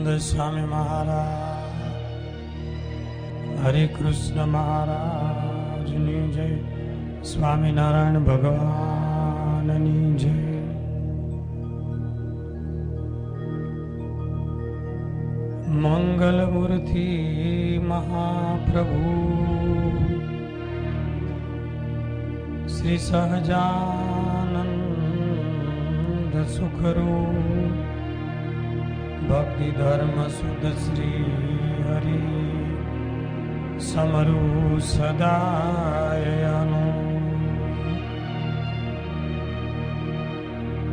સહજાનંદ સ્વામી મહારાજ, હરે કૃષ્ણ મહારાજની જય, સ્વામિનારાયણ ભગવાનની જય. મંગલ મૂર્તિ મહાપ્રભુ શ્રી સહજાનંદ સુખરૂપ ભક્તિ ધર્મ સુધ શ્રી હરિ સમરુ સદાયનો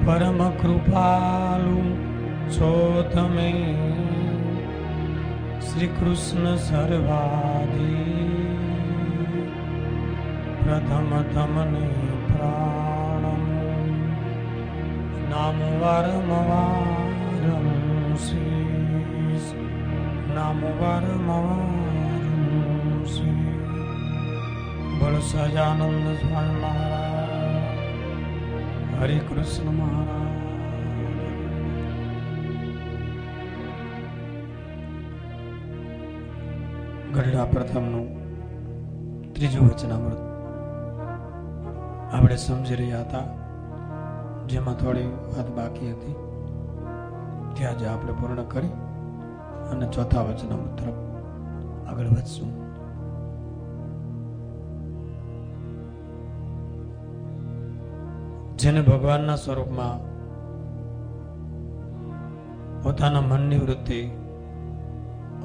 પરમ કૃપાલુ છો તમે શ્રી કૃષ્ણ સર્વાધી પ્રથમ તમને પ્રાણમ નામ વારમવારમ શીશ નામ વારમવારમ શીશ. બોલો સહજાનંદ સ્વામી મહારાજ, હરે કૃષ્ણ મહારાજ. ગઢડા પ્રથમનું ત્રીજું વચનામૃત આપણે સમજી રહ્યા હતા, જેમાં થોડી વાત બાકી હતી ત્યાં જ આપણે પૂર્ણ કરી અને ચોથા વચનામૃત તરફ આગળ વધશું. જેને ભગવાનના સ્વરૂપમાં પોતાના મનની વૃત્તિ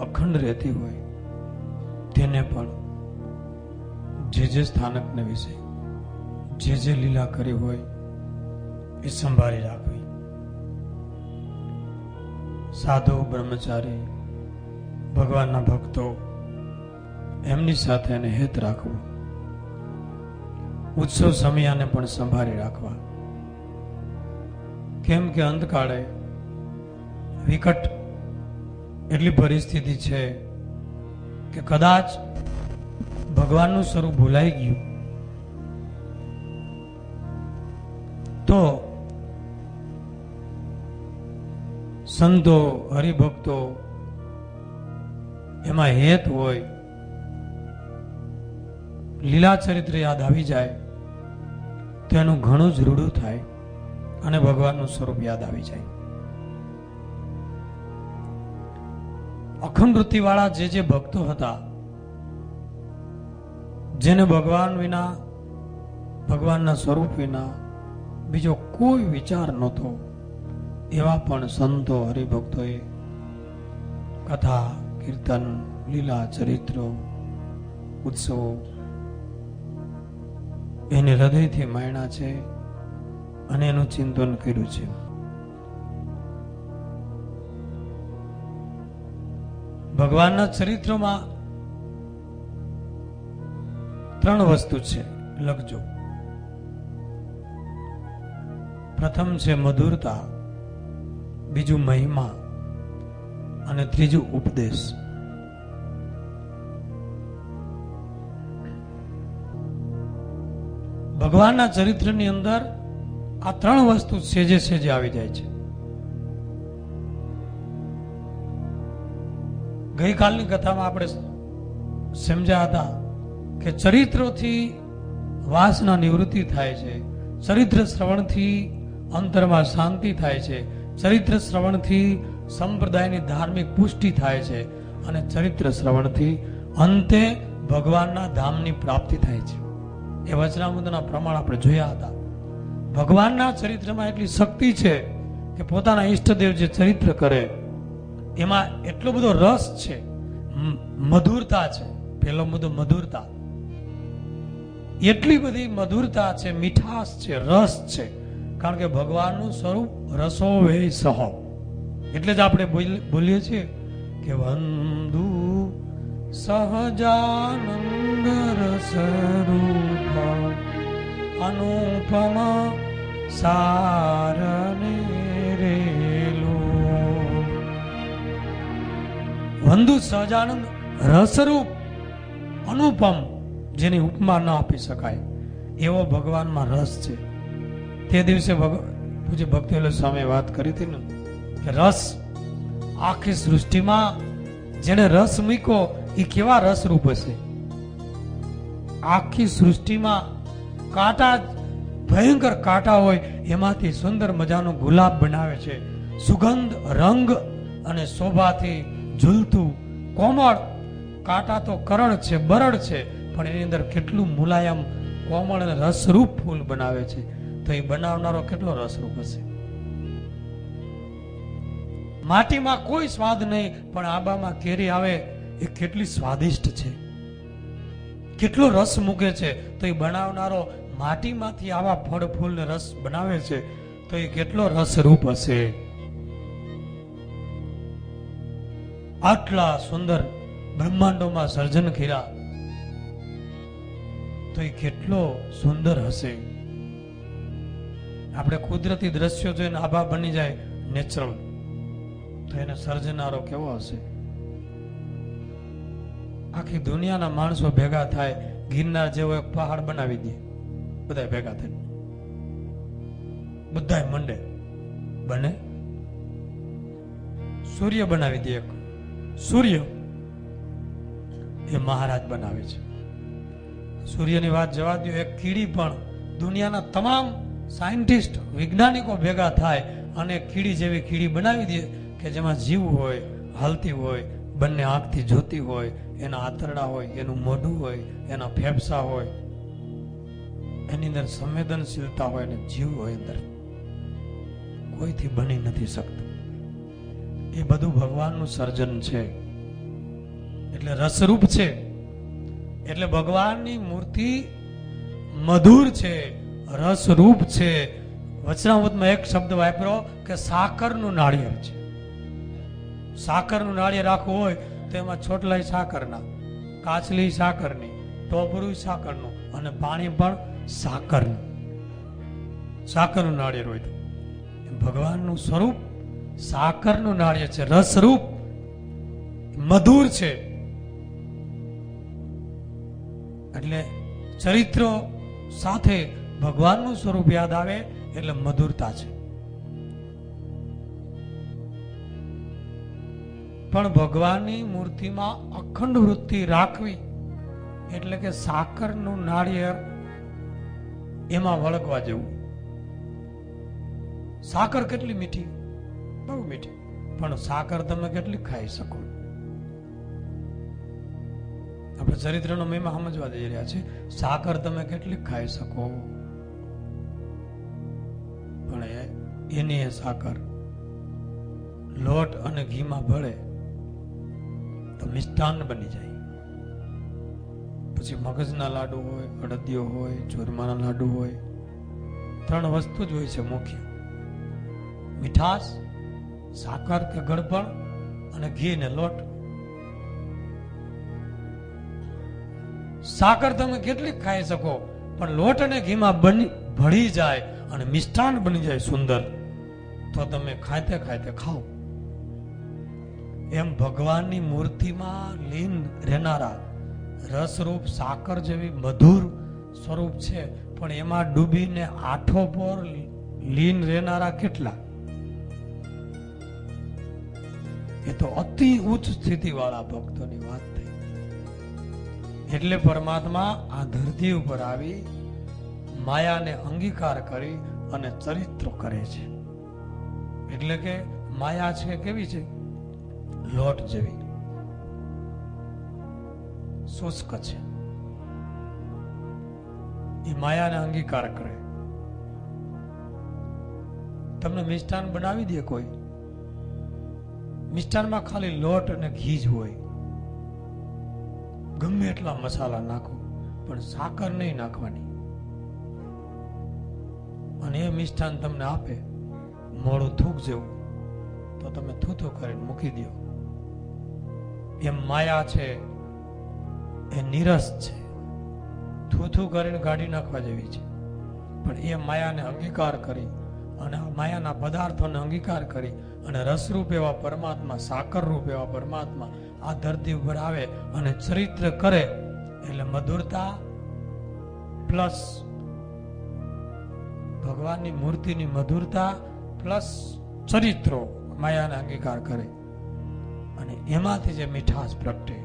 અખંડ રહેતી હોય તેને પણ જે સ્થાનકને વિશે જે લીલા કરી હોય એ સંભાળી રાખવી. સાધુ, બ્રહ્મચારી, ભગવાનના ભક્તો એમની સાથે એને હેત રાખવું. ઉત્સવ સમયાને પણ સંભાળી રાખવા. કેમ કે અંતકાળે વિકટ એટલી પરિસ્થિતિ છે કે કદાચ ભગવાનનું સ્વરૂપ ભૂલાઈ ગયું તો સંતો, હરિભક્તો એમાં હેત હોય, લીલા ચરિત્ર યાદ આવી જાય તો એનું ઘણું જ રૂડું થાય અને ભગવાનનું સ્વરૂપ યાદ આવી જાય. અખંડ વૃત્તિ વાળા જે ભક્તો હતા, જેને ભગવાન વિના, ભગવાનના સ્વરૂપ વિના બીજો કોઈ વિચાર નહોતો, એવા પણ સંતો, હરિભક્તોએ કથા, કીર્તન, લીલા ચરિત્રો, ઉત્સવો એને હૃદયથી માણ્યા છે અને એનું ચિંતન કર્યું છે. ભગવાનના ચરિત્રમાં 3 વસ્તુ છે, લખજો. પ્રથમ છે મધુરતા, બીજું મહિમા અને ત્રીજું ઉપદેશ. ભગવાનના ચરિત્રની અંદર આ 3 વસ્તુ સેજે આવી જાય છે. ગઈકાલની કથામાં આપણે સમજ્યા હતા કે ચરિત્રોથી વાસના નિવૃત્તિ થાય છે, ચરિત્ર શ્રવણથી અંતરમાં શાંતિ થાય છે, ચરિત્ર શ્રવણથી સંપ્રદાયની ધાર્મિક પુષ્ટિ થાય છે અને ચરિત્ર શ્રવણથી અંતે ભગવાનના ધામની પ્રાપ્તિ થાય છે. એ વચનામૃતના પ્રમાણ આપણે જોયા હતા. ભગવાનના ચરિત્રમાં એટલી શક્તિ છે કે પોતાના ઈષ્ટદેવ જે ચરિત્ર કરે એમાં એટલો બધો રસ છે, મધુરતા છે. પહેલો મુદ્દો મધુરતા. એટલી બધી મધુરતા છે, મીઠાશ છે, રસ છે, કારણ કે ભગવાનનું સ્વરૂપ રસો વે સહ. એટલે જ આપણે બોલીએ છીએ કે વંદુ સહજાનંદ રસરૂપ અનુપમ સારને રેલો. વંદુ સહજાનંદ રસરૂપ અનુપમ, જેની ઉપમા ન આપી શકાય એવો ભગવાનમાં રસ છે. તે દિવસે પૂજ્ય ભક્તિવેલ સ્વામીએ વાત કરી હતી ને કે રસ આખી સૃષ્ટિમાં જેને રસ મૂક્યો એ કેવા રસરૂપ હશે. આખી સૃષ્ટિમાં કાંટા, ભયંકર કાંટા હોય, એમાંથી સુંદર મજાનો ગુલાબ બનાવે છે. સુગંધ, રંગ અને શોભાથી ઝૂલતું કોમળ. કાંટા તો કરડ છે, બરડ છે, પણ એની અંદર કેટલું મુલાયમ, કોમળ અને રસરૂપ ફૂલ બનાવે છે. તો એ બનાવનારો કેટલો રસરૂપ હશે. માટીમાં કોઈ સ્વાદ નહીં, પણ આંબામાં કેરી આવે એ કેટલી સ્વાદિષ્ટ છે, કેટલો રસ મૂકે છે. તો એ બનાવનારો માટીમાંથી આવા ફળ ફૂલ ને રસ બનાવે છે, તો એ કેટલો રસરૂપ હશે. આટલા સુંદર બ્રહ્માંડોમાં સર્જન કર્યા, તો એ કેટલો સુંદર હશે. આપણે કુદરતી દ્રશ્યો જોઈને આભા બની જાય નેચરલ, તો એને સર્જનારો કેવો હશે. આખી દુનિયાના માણસો ભેગા થાય, ગિરનાર જેવો એક પહાડ બનાવી દે, બધા ભેગા થાય, બધા મંડે બને. સૂર્ય બનાવી દે, એક સૂર્ય એ મહારાજ બનાવે છે. સૂર્યની વાત જવા દો, એક કીડી પણ દુનિયાના તમામ સાયન્ટિસ્ટ, વૈજ્ઞાનિકો ભેગા થાય અને કીડી જેવી કીડી બનાવી દે કે જેમાં જીવ હોય, હાલતી હોય, બંને આંખથી જોતી હોય, એના આંતરડા હોય, એનું મોઢું હોય, એના ફેફસા હોય, એની અંદર સંવેદનશીલતા હોય અને જીવ હોય અંદર. કોઈથી બની નથી શકતું. એ બધું ભગવાનનું સર્જન છે, એટલે રસરૂપ છે. એટલે ભગવાનની મૂર્તિ મધુર છે, રસરૂપ છે. વચનામૃતમાં એક શબ્દ વાપરો કે સાકરનું નાળિયેર છે. સાકરનું નાળિયેર રાખવું હોય તો એમાં છોટલાઈ સાકરના, કાચલી સાકરની, ટોપરું સાકરનું અને પાણી પણ સાકરનું. સાકરનું નાળિયેર હોય તો ભગવાનનું સ્વરૂપ સાકરનું નાળિયેર છે, રસરૂપ, મધુર છે. એટલે ચરિત્રો સાથે ભગવાનનું સ્વરૂપ યાદ આવે એટલે મધુરતા છે. પણ ભગવાનની મૂર્તિમાં અખંડ વૃત્તિ રાખવી એટલે કે સાકરનું નાળિયેર એમાં વળગવા જેવું. સાકર કેટલી મીઠી, બહુ મીઠી, પણ સાકર તમે કેટલી ખાઈ શકો. આપણે ચરિત્રનો મહિમા સમજવા જઈ રહ્યા છે. સાકર તમે કેટલી ખાઈ શકો, પણ એની એ સાકર લોટ અને ઘીમાં ભળે તો મિષ્ટાન બની જાય. પછી મગજના લાડુ હોય, અડદિયો હોય, ચૂરમાના લાડુ હોય, ત્રણ વસ્તુ જ હોય છે મુખ્ય: મીઠાશ, સાકર કે ગળપણ અને ઘી ને લોટ. સાકર તમે કેટલી ખાઈ શકો, પણ લોટ અને ઘીમાં ભળી જાય અને મિષ્ટાન બની જાય સુંદર, તો તમે ખાતે ખાતે ખાઓ. એમ ભગવાનની મૂર્તિમાં લીન રહેનારા રસરૂપ સાકર જેવી મધુર સ્વરૂપ છે, પણ એમાં ડૂબીને આઠો પર લીન રહેનારા કેટલા? એ તો અતિ ઉચ્ચ સ્થિતિ વાળા ભક્તોની વાત થઈ. એટલે પરમાત્મા આ ધરતી ઉપર આવી માયાને અંગીકાર કરી અને ચરિત્રો કરે છે. એટલે કે માયા છે કેવી છે? લોટ જેવી, શુષ્ક છે. એ માયાને અંગીકાર કરે. તમને મિષ્ટાન બનાવી દે કોઈ, મિષ્ટાનમાં ખાલી લોટ અને ઘી જ હોય, ગમે એટલા મસાલા નાખો, પણ સાકર નહીં નાખવાની. અને એ મિષ્ટાન તમને આપે મોડું થૂક જેવું, તો તમે થૂથું કરીને મૂકી દો. એમ માયા છે એ નીરસ છે, થૂથું કરીને કાઢી નાખવા જેવી છે. પણ એ માયાને અંગીકાર કરી અને માયાના પદાર્થોને અંગીકાર કરી અને રસરૂપ એવા પરમાત્મા, સાકર રૂપ એવા પરમાત્મા આ ધરતી ઉપર આવે અને ચરિત્ર કરે. એટલે મધુરતા પ્લસ ભગવાનની મૂર્તિની મધુરતા પ્લસ ચરિત્રો માયાને અંગીકાર કરે. અને એમાંથી જે મીઠાશ પ્રગટે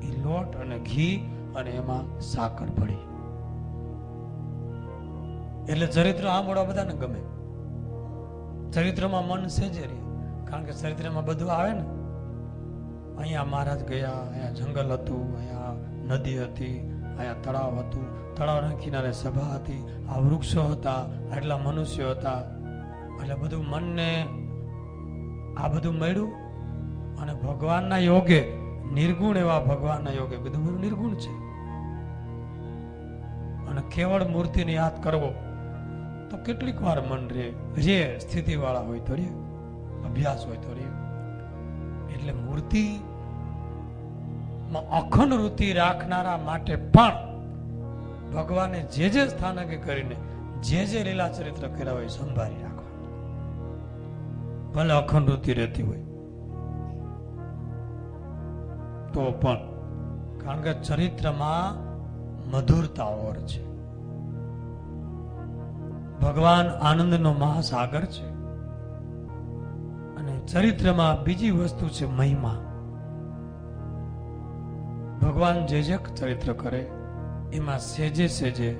એ લોટ અને ઘી અને એમાં સાકર ભળી. એટલે ચરિત્ર સાંભળવા બધાને ગમે. ચરિત્રમાં મન સેજે રહે, કારણ કે ચરિત્રમાં બધું આવે ને. અહીંયા મહારાજ ગયા, અહીંયા જંગલ હતું, અહીંયા નદી હતી, અહીંયા તળાવ હતું, તળાવના કિનારે સભા હતી, આ વૃક્ષો હતા, આટલા મનુષ્યો હતા. એટલે બધું મનને આ બધું મળ્યું. અને ભગવાનના યોગે, નિર્ગુણ એવા ભગવાનના યોગે બધું નિર્ગુણ છે. અને કેવળ મૂર્તિને યાદ કરવો તો કેટલીક વાર મન રે સ્થિતિ વાળા હોય તો રે, અભ્યાસ હોય તો રે. એટલે મૂર્તિ અખંડ વૃત્તિ રાખનારા માટે પણ ભગવાને જે જે સ્થાનકે કરીને જે લીલા ચરિત્ર કર્યા હોય સંભાળી રાખવા, ભલે અખંડ વૃત્તિ રહેતી હોય તો પણ. કારણ કે ચરિત્રમાં મધુરતા ઓર છે. ભગવાન આનંદનો મહાસાગર છે. અને ચરિત્રમાં બીજી વસ્તુ છે મહિમા. ભગવાન જે જે ચરિત્ર કરે એમાં સેજે સેજે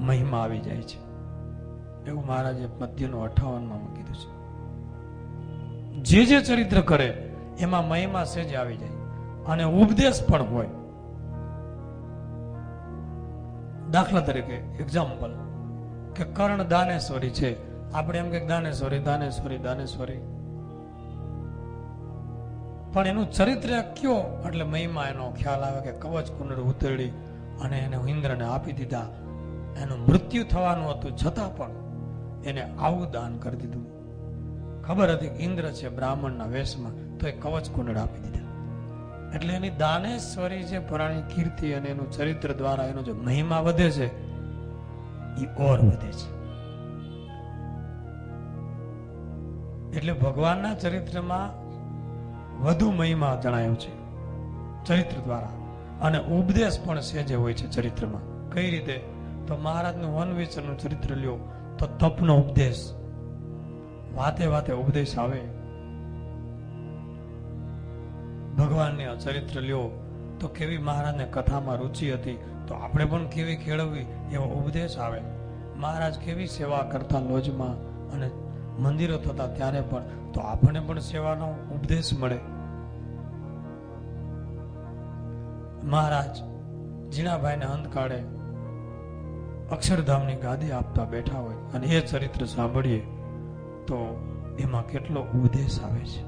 મહિમા આવી જાય છે. એવું મહારાજે મધ્યનો 58માં કીધું છે. જે ચરિત્ર કરે એમાં મહિમા સેજે આવી જાય. અને ઉપદેશ પણ હોય. દાખલા તરીકે એક્ઝામ્પલ કે કર્ણ દાનેશ્વરી છે. આપણે એમ કે દાનેશ્વરી દાનેશ્વરી દાનેશ્વરી, પણ એનું ચરિત્ર કયો એટલે મહિમા એનો ખ્યાલ આવે કે કવચ કુંડળ ઉતરડી અને એને ઇન્દ્રને આપી દીધા. એનું મૃત્યુ થવાનું હતું છતાં પણ એને આવું દાન કરી દીધું. ખબર હતી કે ઇન્દ્ર છે બ્રાહ્મણના વેશમાં, તો એ કવચ કુંડળ આપી દીધા. એટલે એની દાનેશ્વરી છે પુરાણી કીર્તિ અને એનું ચરિત્ર દ્વારા એનો જે મહિમા વધે છે એ ઓર વધે છે. એટલે ભગવાનના ચરિત્રમાં વધુ મહિમા જણાયો છે ચરિત્ર દ્વારા. અને ઉપદેશ પણ સેજે હોય છે ચરિત્રમાં. કઈ રીતે? તો મહારાજનું વનવિચરનું ચરિત્ર લ્યો તો તપનો ઉપદેશ, વાતે વાતે ઉપદેશ આવે. ભગવાનને ચરિત્ર લ્યો તો કેવી મહારાજને કથામાં રુચિ હતી, તો આપણે પણ કેવી કેળવવી એવો ઉપદેશ આવે. મહારાજ કેવી સેવા કરતા લોજમાં અને મંદિરો થતા ત્યારે પણ, તો આપણને પણ સેવાનો ઉપદેશ મળે. મહારાજ જીણાભાઈને અંતકાળે અક્ષરધામની ગાદી આપતા બેઠા હોય અને એ ચરિત્ર સાંભળીએ તો એમાં કેટલો ઉપદેશ આવે છે.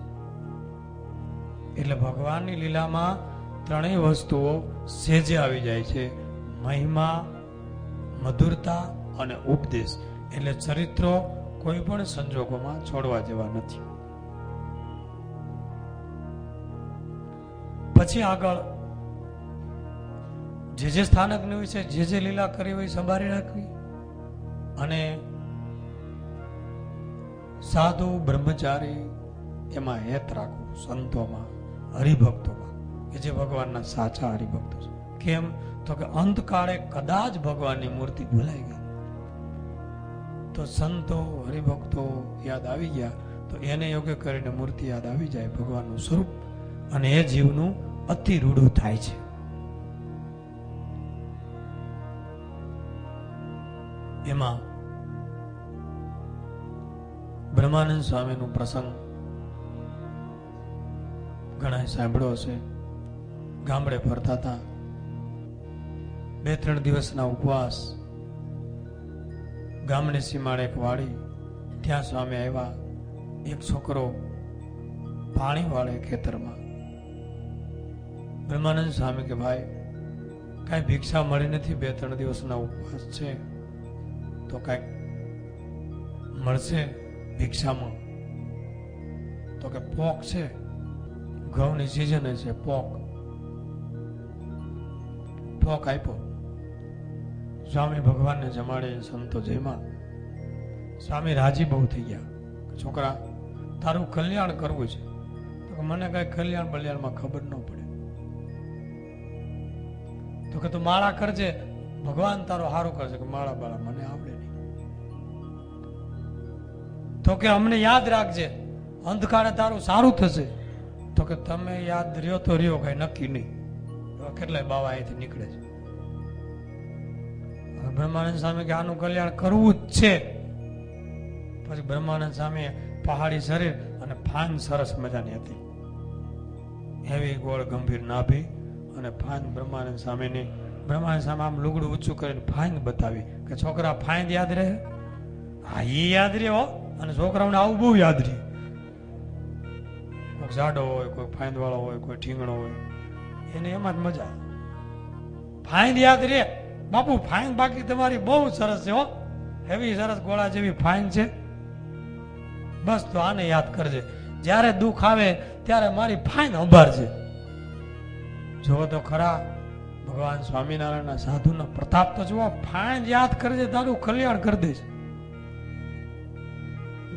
એટલે ભગવાનની લીલામાં ત્રણેય વસ્તુઓ સેજે આવી જાય છે: મહિમા, મધુરતા અને ઉપદેશ. એટલે ચરિત્રો કોઈ પણ સંજોગોમાં છોડવા જેવા નથી. પછી આગળ જે સ્થાનકની હોય છે, જે લીલા કરી હોય સંભાળી રાખવી. અને સાધુ બ્રહ્મચારી એમાં હેત રાખવું, સંતોમાં, હરિભક્તોમાં, કે જે ભગવાનના સાચા હરિભક્તો છે. કેમ? તો કે અંતકાળે કદાચ ભગવાનની મૂર્તિ ભૂલાઈ ગઈ તો સંતો હરિભક્તો યાદ આવી ગયા તો એને યોગ્ય કરીને મૂર્તિ યાદ આવી જાય, ભગવાનનું સ્વરૂપ, અને એ જીવનું અતિ રૂડું થાય છે. એમાં બ્રહ્માનંદ સ્વામીનું પ્રસંગ ઘણા સાંભળ્યો હશે. ગામડે ફરતા હતા, 2-3 દિવસના ઉપવાસ. ગામની સીમાડે એક વાડી, ત્યાં સ્વામી આવ્યા. એક છોકરો પાણી વાળે ખેતરમાં. બ્રહ્માનંદ સ્વામી કે ભાઈ કાંઈ ભિક્ષા મળી નથી, 2-3 દિવસના ઉપવાસ છે, તો કાંઈક મળશે ભિક્ષામાં? તો કે પોક છે, ઘઉંની સિઝન છે, પોક આપ્યો. સ્વામી ભગવાનને જમાડે, સંતો જયમાં. સ્વામી રાજી બહુ થઈ ગયા. છોકરા, તારું કલ્યાણ કરવું છે. તો મને કઈ કલ્યાણ બલ્યાણમાં ખબર ન પડે. તો કે તું માળા કરજે, ભગવાન તારો સારું કરશે. કે માળા બાળા મને આવડે નહીં. તો કે અમને યાદ રાખજે, અંધકારે તારું સારું થશે. તો કે તમે યાદ રહ્યો તો રહ્યો, કઈ નક્કી નહીં. કેટલાય બાવા અહીંથી નીકળે છે. બ્રહ્માનંદ સ્વામી કે આનું કલ્યાણ કરવું જ છે. પછી બ્રહ્માનંદ સ્વામી પહાડી શરીર અને ફાન સરસ મજાની હતી, એવી ગોળ ગંભીર નાભી અને ફાન બ્રહ્માનંદ સ્વામીની. બ્રહ્માનંદ સ્વામી આમ લુગડું ઊંચું કરીને ફાઈન બતાવી કે છોકરા ફાઈન યાદ રહે. હા એ યાદ રહે હો, અને છોકરાઓને આવું બહુ યાદ રહે. કોઈ જાડો હોય, કોઈ ફાઈન વાળો હોય, કોઈ ઠીંગણો હોય, એને એમાં જ મજા. ફાઈન યાદ રહે બાપુ, ફાઈન બાકી તમારી બહુ સરસ છે હો, એવી સરસ ગોળા જેવી ફાઈન છે. બસ તો આને યાદ કરજે, જ્યારે દુઃખ આવે ત્યારે મારી ફાઈન સંભાળજે. જો તો ખરા ભગવાન સ્વામિનારાયણના સાધુનો પ્રતાપ તો જુઓ. ફાઈન યાદ કરજે, તારું કલ્યાણ કરી દઈશ.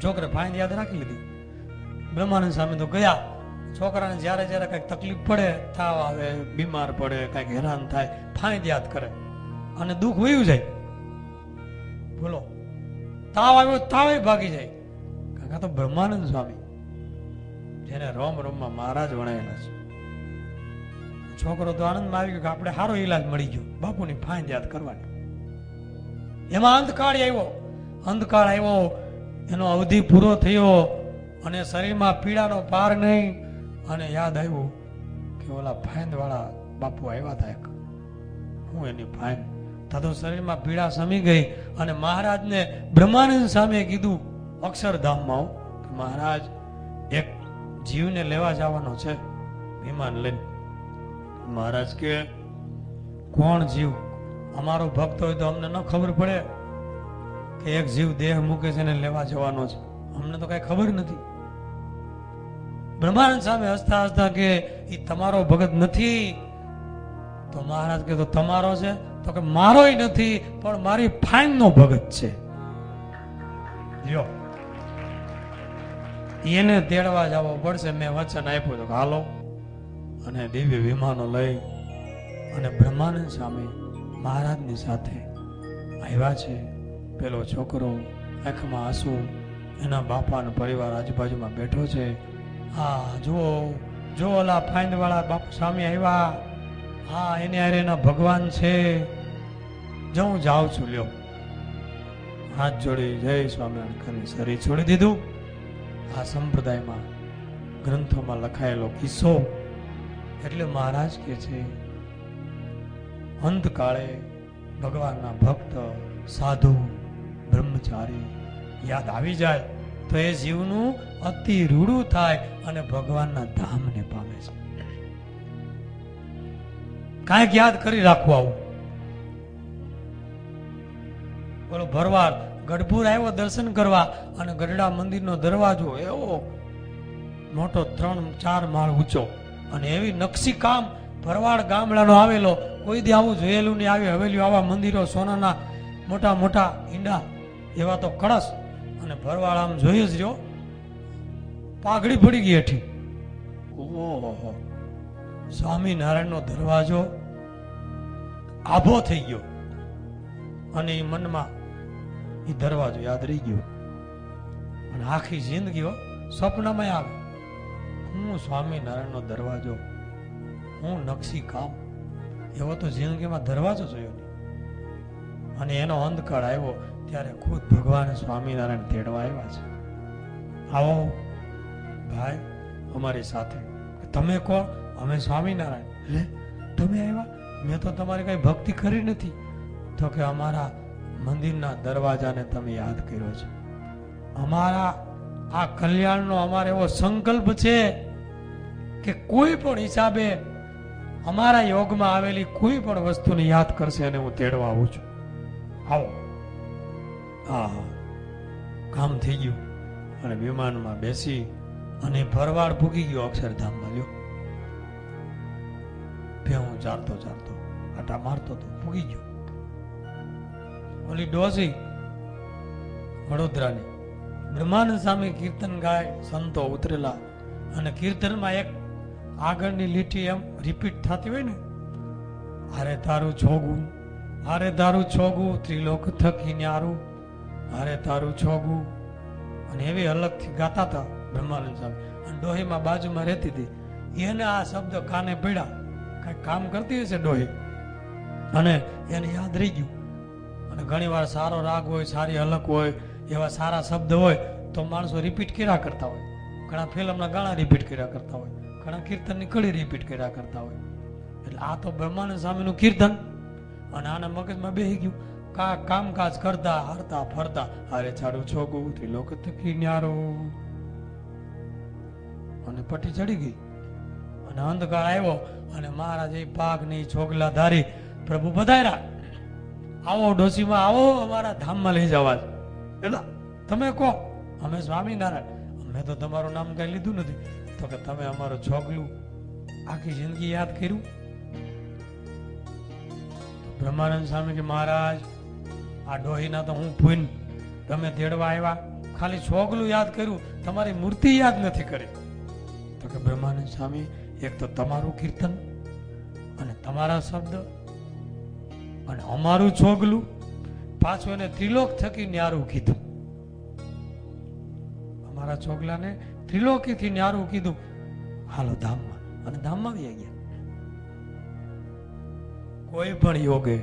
છોકરે ફાઈન યાદ રાખી લીધી. બ્રહ્માનંદ સ્વામી તો ગયા. છોકરાને જ્યારે જ્યારે કઈક તકલીફ પડે, તાવ આવે, બીમાર પડે, કઈક હેરાન થાય, ફાઈન યાદ કરે અને દુઃખ વયું જાય. બોલો, તાવ આવ્યો તાવ ભાગી જાય. કાકા તો બ્રહ્માનંદ સ્વામી જેને રોમ રોમમાં મહારાજ વણાયેલા છે. છોકરો તો આનંદમાં આવી ગયો કે આપણે સારો ઈલાજ મળી ગયો, બાપુની ફાઈન યાદ કરવાની. એમાં અંધકાળ આવ્યો. અંધકાળ આવ્યો, એનો અવધિ પૂરો થયો અને શરીરમાં પીડાનો પાર નહીં. અને યાદ આવ્યું કે ઓલા ફાઈન વાળા બાપુ આવ્યા હતા, હું એની ફાઈન. તો શરીરમાં પીડા સમી ગઈ અને મહારાજને બ્રહ્માનંદ સામે કીધું અક્ષરધામમાં, કે મહારાજ એક જીવને લેવા જવાનો છે વિમાન લઈને. મહારાજ કે કોણ જીવ? અમારો ભક્ત હોય તો અમને ન ખબર પડે કે એક જીવ દેહ મૂકે છે ને લેવા જવાનો છે? અમને તો કઈ ખબર નથી. બ્રહ્માનંદ સામે હસતા હસતા કે એ તમારો ભગત નથી. તો મહારાજ કે તો તમારો છે? તો કે મારોય નથી, પણ મારી ફાઈન નો ભગત છે. જો એને તેડવા જવો પડશે. મેં વચન આપ્યું તો હાલો. અને દિવ્ય વિમાનો લઈ અને બ્રહ્માનંદ સ્વામી મહારાજની સાથે આવ્યા છે. પેલો છોકરો આંખમાં આંસુ, એના બાપાનો પરિવાર આજુબાજુમાં બેઠો છે. હા જુઓ, જો ઓલા ફાઈન વાળા બાપુ સ્વામી આવ્યા. હા એને અરે એના ભગવાન છે. જો હું જાઉં છું, લ્યો. હાથ જોડી જય સ્વામિનારાયણ કરી શરીર છોડી દીધું. આ સંપ્રદાયમાં ગ્રંથોમાં લખાયેલો કિસ્સો. એટલે મહારાજ કે છે અંતકાળે ભગવાનના ભક્ત, સાધુ, બ્રહ્મચારી યાદ આવી જાય તો એ જીવનું અતિ રૂડું થાય અને ભગવાનના ધામને પામે છે. કાંઈક યાદ કરી રાખવું. આવું બોલો, ભરવાડ ગઢપુર આવ્યો દર્શન કરવા અને ગઢડા મંદિરનો દરવાજો એવો મોટો 3-4 માળ ઊંચો અને એવી નકશી કામ ભરવાડ ગામડાનો આવેલો. કોઈ દી આવું જોયેલું નહીં. આવી હવેલીઓ, આવા મંદિરો, સોનાના મોટા મોટા ઈંડા, એવા તો કળશ. અને ભરવાડ આમ જોઈ જ રહ્યો, પાઘડી પડી ગઈ હેઠી. ઓહો, સ્વામિનારાયણનો દરવાજો આભો થઈ ગયો અને એ મનમાં એ દરવાજો યાદ રહી ગયો. અને આખી જિંદગી સ્વપ્નમાં આવે, હું સ્વામિનારાયણનો દરવાજો, હું નકશી કામ. એવો તો જિંદગીમાં દરવાજો જોયો નહીં. અને એનો અંધકાળ આવ્યો ત્યારે ખુદ ભગવાન સ્વામિનારાયણ તેડવા આવ્યા છે. આવો ભાઈ અમારી સાથે. તમે કોણ? અમે સ્વામિનારાયણ. લે, તમે આવ્યા? મેં તો તમારી કઈ ભક્તિ કરી નથી. તો કે અમારા મંદિરના દરવાજાને તમે યાદ કર્યો છે. અમારા આ કલ્યાણનો અમારે એવો સંકલ્પ છે કે કોઈ પણ હિસાબે અમારા યોગમાં આવેલી કોઈ પણ વસ્તુને યાદ કરશે અને હું તેડવા આવું છું. આવો. હા, કામ થઈ ગયું. અને વિમાનમાં બેસી અને ભરવાડ પૂગી ગયો અક્ષરધામમાં. લ્યો, ભેહું ચાલતો ચાલતો આટા મારતો તો પૂગી ગયો. ઓલી ડોસી વડોદરાની બ્રહ્માનંદ સ્વામી કીર્તન ગાય, સંતો ઉતરેલા અને કીર્તનમાં એક આગળની લીટી એમ રિપીટ થતી હોય ને, અરે તારું છોગું, અરે તારું છોગું, ત્રિલોક થકી ન્યારું, અરે તારું છોગું. અને એવી અલગથી ગાતા હતા બ્રહ્માનંદ સ્વામી. અને ડોહીમાં બાજુમાં રહેતી હતી એને આ શબ્દ કાને પડ્યા, કઈ કામ કરતી હશે ડોહી અને એને યાદ રહી ગયું. અને ઘણી વાર સારો રાગ હોય, સારી હલક હોય, એવા સારા શબ્દ હોય તો માણસો રિપીટ કર્યા કરતા હોય. ઘણા ફિલ્મના ગાણા રિપીટ કર્યા કરતા હોય, ઘણા કીર્તનની કડી રિપીટ કર્યા કરતા હોય. એટલે આ તો બ્રહ્માનંદ સ્વામીનું કીર્તન, અને આના મગજમાં બેસી ગયું. કામકાજ કરતા હરતા ફરતા હારે છાડું છોગું ત્રિલોક થકી ન્યારો, અને પટ્ટી ચડી ગઈ. અને અંધકાર આવ્યો અને મહારાજ એ પાક ની છોગલા ધારી પ્રભુ બધાયરા, આવો ડોસીમાં આવો, અમારા ધામમાં લઈ જવા. એટલે તમે કહો અમે સ્વામિનારાયણ, અમે તો તમારું નામ કઈ લીધું નથી. તો કે તમે અમારું છોગલું આખી જિંદગી યાદ કર્યું. બ્રહ્માનંદ સ્વામી કે મહારાજ આ ડોહીના તો હું પૂન તમે તેડવા આવ્યા, ખાલી છોગલું યાદ કર્યું, તમારી મૂર્તિ યાદ નથી કરી. તો કે બ્રહ્માનંદ સ્વામી એક તો તમારું કીર્તન અને તમારા શબ્દ અને અમારું છોગલું, પાછું એને ત્રિલોક થકી ન્યારું કીધું. અમારા છોગલાને ત્રિલોકીથી ન્યારું કીધું, હાલો ધામમાં. અને ધામમાં આવી ગયા. કોઈ પણ યોગે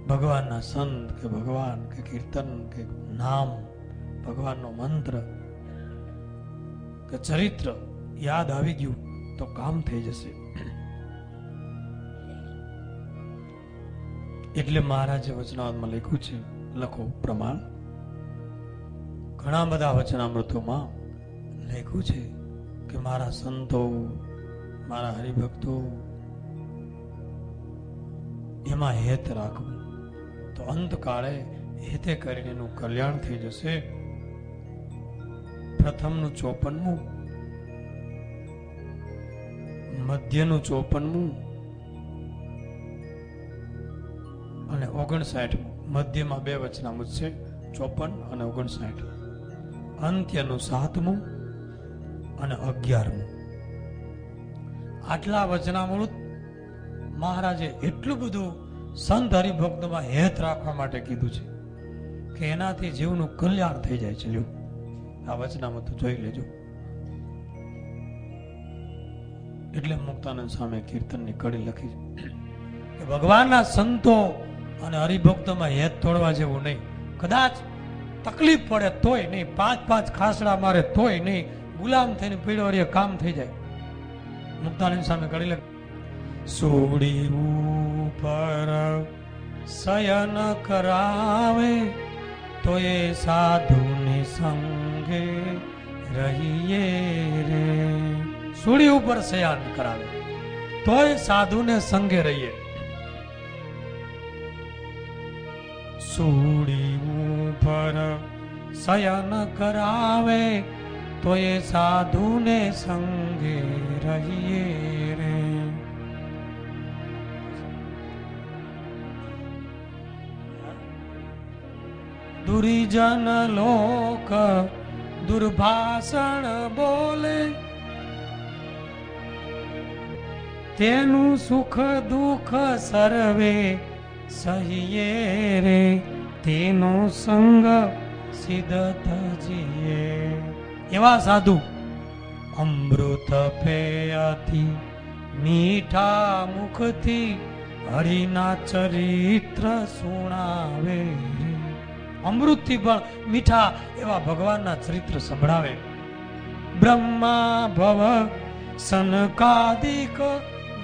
ભગવાનના સંત કે ભગવાન કે કીર્તન કે નામ, ભગવાનનો મંત્ર કે ચરિત્ર યાદ આવી ગયું તો કામ થઈ જશે. એટલે મહારાજે વચનામૃતમાં લખ્યું છે, લખો પ્રમાણ. ઘણા બધા વચનામૃતોમાં લખ્યું છે કે મારા સંતો, મારા હરિભક્તો એમાં હેત રાખવું તો અંતકાળે હેતે કરીને એનું કલ્યાણ થઈ જશે. પ્રથમનું 54મું, મધ્યનું 54મું અને 59મું. મધ્યમાં 2 વચનામૃત છે, 54 અને 59. અંત્યનું 7મું અને 11મું. આટલા વચનામૃત મહારાજે એટલું બધું સંત હરિભક્તમાં હેત રાખવા માટે કીધું છે કે એનાથી જીવનું કલ્યાણ થઈ જાય છે. લ્યો આ વચનામૃત જોઈ લેજો. એટલે મુક્તાનંદ સ્વામી કીર્તનની કડી લખી કે ભગવાનના સંતો અને હરિભક્તોમાં હેત તોડવા જેવું નહીં. કદાચ તકલીફ પડે તોય નહીં, 5 ખાસડા મારે તોય નહીં, ગુલામ થઈને પીડો કામ થઈ જાય. મુક્તાનંદ સ્વામી કડી લખી, સોડી ઉપર શયન કરાવે તો એ સાધુને સંગે રહીએ રે. સુડી ઉપર શયન કરાવે તોય સાધુને સંગે રહીએ. સુડી ઉપર શયન કરાવે તો એ સાધુને સંગે રહીએ રે. દુર્જન લોક દુર્ભાષણ બોલે, તેનું સુખ દુઃખ સર્વે સહીએ રે. તેનો સંગ સિદ્ધ થજીએ. એવા સાધુ અમૃત પેયથી મીઠા મુખથી હરિના ચરિત્ર સુણાવે. અમૃતથી પણ મીઠા એવા ભગવાનના ચરિત્ર સંભળાવે. બ્રહ્મા ભવ સનકાદિક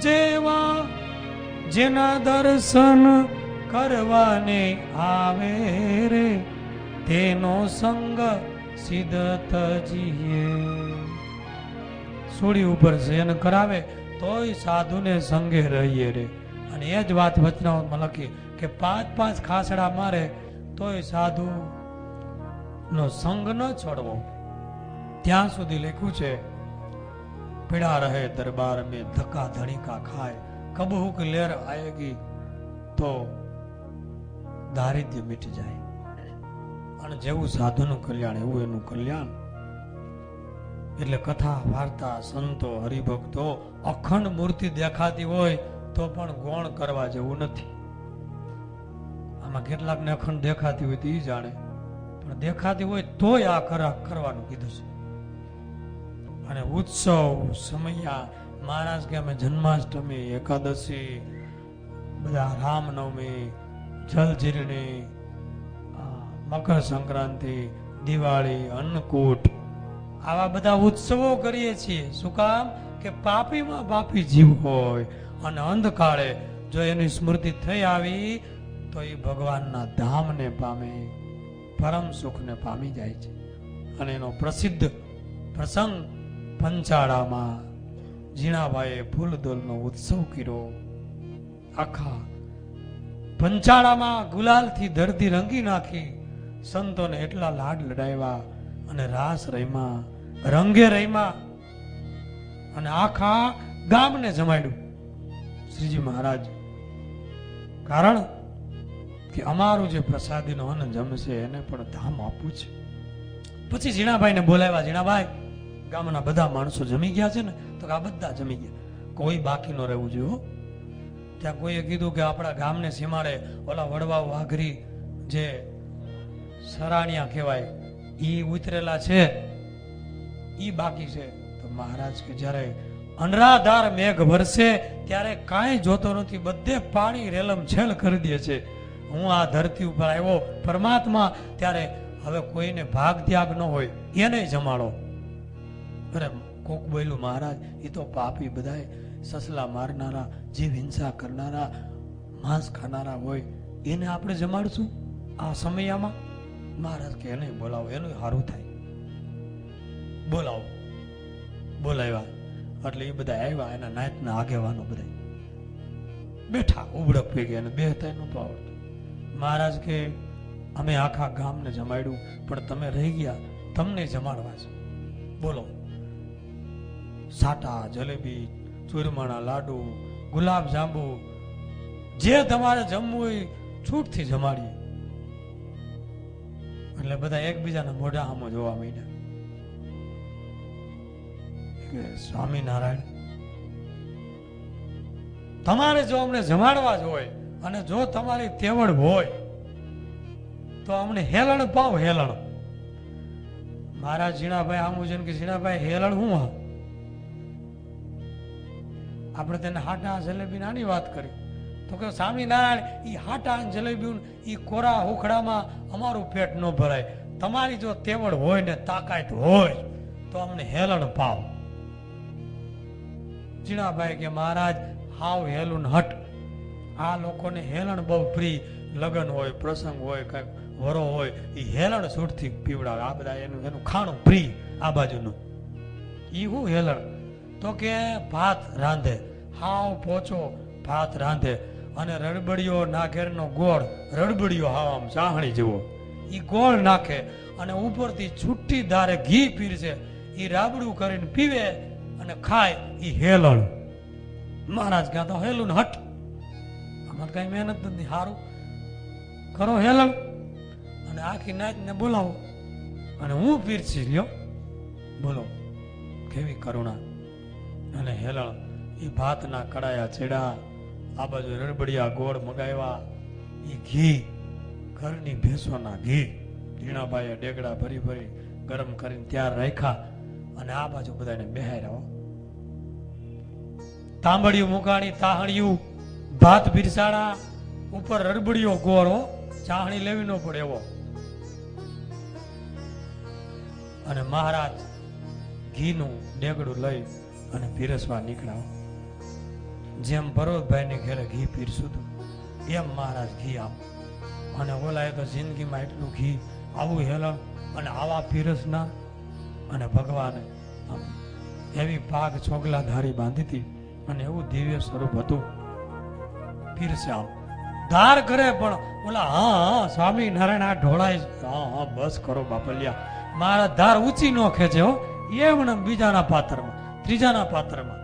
જેવા જેના દર્શન કરવાને આવે રે, તેનો સંગ સિદ્ધ થજીએ. સોડી ઉપર શયન કરાવે તોય સાધુને સંગે રહીએ રે. અને એ જ વાત વચનામૃતમાં લખી કે 5 ખાસડા મારે તોય સાધુ નો સંગ ન છોડવો. ત્યાં સુધી લખ્યું છે, પીડા રહે દરબાર में ધક્કા ધણીકા ખાય, કબહુ કે લેર આયેગી તો દારિદ્ર્ય મીટી જાય. અને જેવું સાધુનું કલ્યાણ એવું એનું કલ્યાણ. એટલે કથા વાર્તા સંતો હરિભક્તો અખંડ મૂર્તિ દેખાતી હોય તો પણ ગૌણ કરવા જેવું નથી. આમાં કેટલાક ને અખંડ દેખાતી હોય તો એ જાણે, પણ દેખાતી હોય તોય આ કરવાનું કીધું છે. અને ઉત્સવ સમયા મહારાજ કે અમે જન્માષ્ટમી, એકાદશી, બધા રામનવમી, જલજીરણી, મકર સંક્રાંતિ, દિવાળી, અન્નકૂટ, આવા બધા ઉત્સવો કરીએ છીએ. શું કામ? કે પાપીમાં પાપી જીવ હોય અને અંધકાળે જો એની સ્મૃતિ થઈ આવી તો એ ભગવાનના ધામને પામે, પરમ સુખને પામી જાય છે. અને એનો પ્રસિદ્ધ પ્રસંગ પંચાળામાં જીણાભાઈએ ફૂલદોલનો ઉત્સવ કર્યો. આખા પંચાળામાં ગુલાલથી ધરતી રંગી નાખી, સંતોને એટલા લાડ લડાવ્યા અને રાસ રમ્યા, રંગે રમ્યા અને આખા ગામને જમાડ્યું શ્રીજી મહારાજ. કારણ કે અમારું જે પ્રસાદીનો અન્ન જમશે એને પણ ધામ આપવું છે. પછી ઝીણાભાઈને બોલાવ્યા. ઝીણાભાઈ, ગામના બધા માણસો જમી ગયા છે ને? તો આ બધા જમી ગયા, કોઈ બાકી ન રહેવું જોઈએ. ત્યાં કોઈએ કીધું કે આપણા ગામને સીમાડે ઓલા વડવાઓ વાઘરી જે સરાણિયા કહેવાય ઈ ઉતરેલા છે, ઈ બાકી છે. તો મહારાજ કે જ્યારે અનરાધાર મેઘ વરસે ત્યારે કાંઈ જોતો નથી, બધે પાણી રેલમ છેલ કરી દે છે. હું આ ધરતી ઉપર આવ્યો પરમાત્મા, ત્યારે હવે કોઈને ભાગ ત્યાગ ન હોય એને જમાડો. અરે કોક બોલ્યું, મહારાજ એ તો પાપી બધાય સસલા મારનારા, જીવ હિંસા કરનારા, માંસ ખાનારા હોય, એને આપણે જમાડશું આ સમયમાં? મહારાજ કે એને બોલાવો, એનું સારું થાય. બોલાવો. બોલાવ્યા એટલે એ બધા આવ્યા, એના નાયતના આગેવાનો બધા બેઠા, ઉબડક પી ગયા, બે થાય નહોતું આવડતું. મહારાજ કે અમે આખા ગામને જમાડ્યું, પણ તમે રહી ગયા, તમને જમાડવા છે. બોલો. સાટા, જલેબી, ચૂરમાના લાડુ, ગુલાબ જાંબુ, જે તમારે જમવું હોય છૂટથી જમાડીએ. એટલે બધા એકબીજાના મોઢા સામે જોવા માંડ્યા કે સ્વામિનારાયણ, તમારે જો અમને જમાડવા જ હોય અને જો તમારી તેવડ હોય તો અમને હેલણ પાવ, હેલણ. મારા ઝીણાભાઈ આમું છે કે ઝીણાભાઈ હેલણ હું? આપણે તેને હાટા જલેબી નાની વાત કરી તો કે સ્વામિનારાયણ ઈ હાટા જલેબી ઈ કોરા ઉખડામાં અમારું પેટ ન ભરાય. તમારી જો તેવડ હોય ને તાકાત હોય તો અમને હેલણ પાવ. ઝીણાભાઈ કે મહારાજ હાવ હેલું હટ. આ લોકોને હેલણ બહુ પ્રિય, લગ્ન હોય, પ્રસંગ હોય, કઈક વરો હોય, એ હેલણ છૂટથી પીવડાવે. આ બધા એનું ખાણું પ્રિય આ બાજુનું. ઈ હું હેલણ? તો કે ભાત રાંધે, હાવ પોચો ભાત રાંધે અને રડબડિયો નાખેરનો ગોળ, રડબડિયો હાવ આમ ચાહણી જેવો, ઈ ગોળ નાખે અને ઉપરથી છૂટી ધારે ઘી પીરશે, ઈ રાબડું કરીને પીવે અને ખાય, ઈ હેલણ. મહારાજ ક્યાં તો હેલું હટ, આમાં કઈ મહેનત નથી, સારું કરો હેલણ અને આખી નાચને બોલાવો અને હું પીરસી લ્યો. બોલો કેવી કરુણા. અને હેલણ એ ભાતના કડાયા ચેડા, આ બાજુ રડબડિયા ગોળ મગાવ્યા, એ ઘી ઘરની ભેંસોના ઘી ઝીણાભાઈએ ડેગડા ભરી ભરી ગરમ કરીને ત્યાર રાખ્યા અને આ બાજુ બધાને બેહાર્યા. તાંબડિયું મુકાણી, તાહણિયું, ભાત બિરસાડા, ઉપર રડબડિયો ગોળ, ચાહણી લેવી ન પડે એવો. અને મહારાજ ઘીનું ડેગડું લઈ અને પીરસવા નીકળ્યા. જેમ ભરતભાઈ ને ઘરે ઘી પીરસું હતું એમ મહારાજ ઘી આપ. અને ઓલાએ તો જિંદગીમાં એટલું ઘી, આવું હેલણ અને આવા પીરસનાર. અને ભગવાને આમ એવી પાગ છોગલા ધારી બાંધી હતી અને એવું દિવ્ય સ્વરૂપ હતું. પીરસે આમ ધાર કરે પણ ઓલા હા સ્વામિનારાયણ આ ઢોળાય, હા બસ કરો બાપલિયા. મારા ધાર ઊંચી ન ખેંચે હો, એમ બીજાના પાત્રમાં, ત્રીજાના પાત્રમાં.